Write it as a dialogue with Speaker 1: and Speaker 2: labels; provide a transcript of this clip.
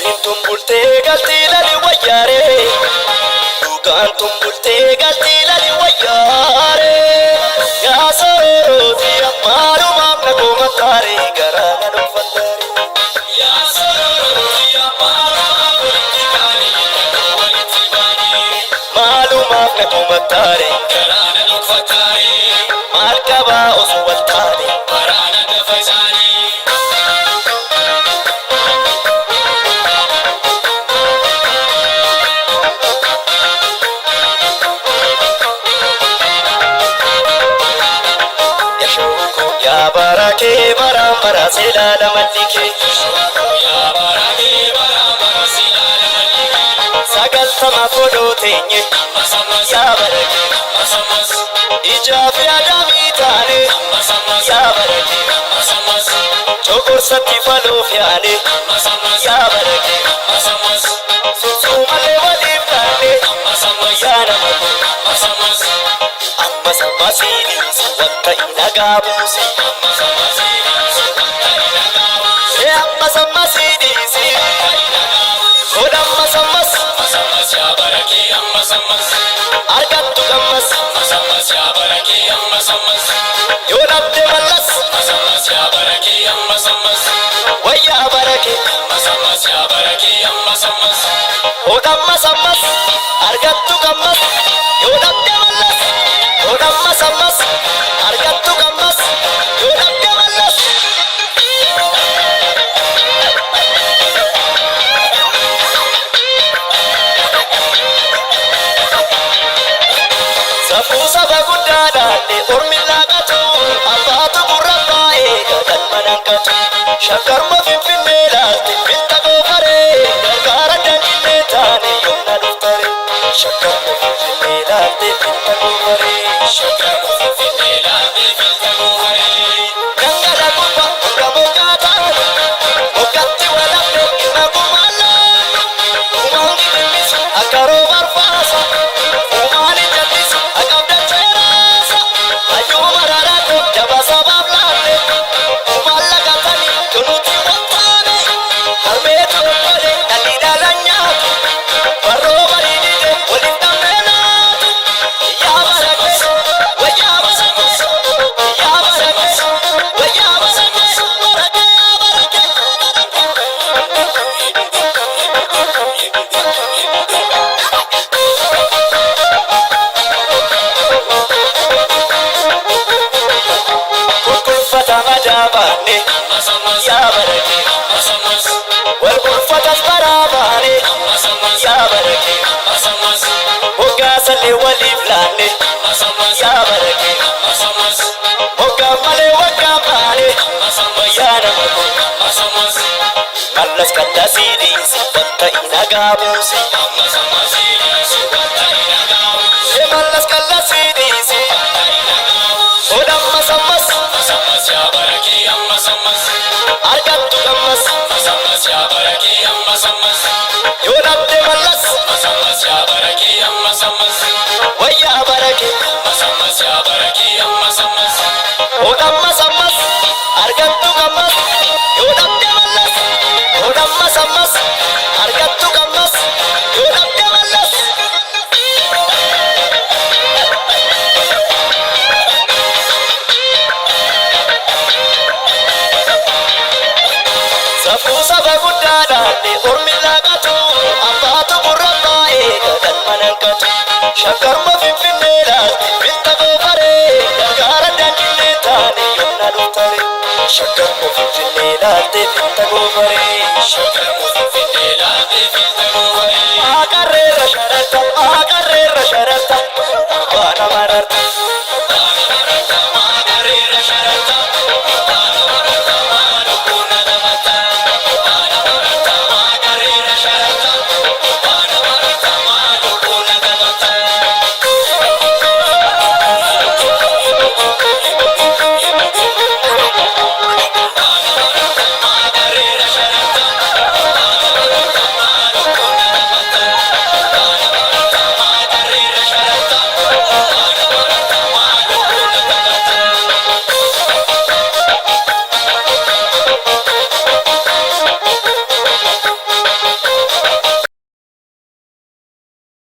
Speaker 1: Dubbiin bultee galtii lali wayyaare Dhugaan bultee galtii lali wayyaare Yaa soorooti ammaalumaaf na goomataare garaa na dhuunfattaare Yaa soorooti ammaalumaaf walitti baane walitti baane Maalumaaf na goomataare garaa na dhuunfattaare Maal qabaa osoo wal taane baraa na dafasaane Ya barake bara sila la malike Ya barake bara sila la malike Sagal sama fodo tenye Ya barake Ijab ya damitane Ya barake Chokor sati falo fiane Ya barake Sumale walif tane Ya namako Amma samasini Wanta inagabusi Amma samasini Amma samasini Amma samas ya baraki amma samas Argattu gammas ya baraki amma samas Yonabde mallas ya baraki amma samas Wayya baraki ya baraki amma samas Odamma samas Argattu gammas Yonabde mallas Odamma samas Argattu gammas Yonabde mallas Safusa bagudada de ormila katu Abatu buraba gadan manankatu Shakar mafinfinela pinta gofare Gargara danjine tane yonna duftare Shakar mafinfinela pinta gofare Shakar mafinfinela pinta gofare Gangala gubba gabogata Mokatti walabne magumala Umangi bimis akaro barfasa Umani jadis akabda cherasa Ayu mararako jabasa bablane Umalla katani junuti watane Harmetu wale dalida lanyatu Barro marinide walita menatu Ya barake, waya barake Ya barake, waya barake Barake, Kulfata majabane Ya barake Wal kulfatas barabane Ya barake Moga sale waliflane Ya barake Moga male wakabane Ya namako Mallas kanda sidi Wanta inagabusi Mallas kanda sidi Odamma samas ya baraki amma samas Argattu gammas ya baraki amma samas Yonabde mallas ya baraki amma samas Wayya baraki ya baraki amma samas Odamma samas Argattu gammas Yonabde mallas Odamma samas Argattu gammas Yonabde mallas Safusa bagudada de ormila katu Abatu buraba gadan manankatu Shakar mafinfinela pinta gofare Gargara danjine tane yonna duftare Shakar mafinfinela pinta gofare Shakar mafinfinela pinta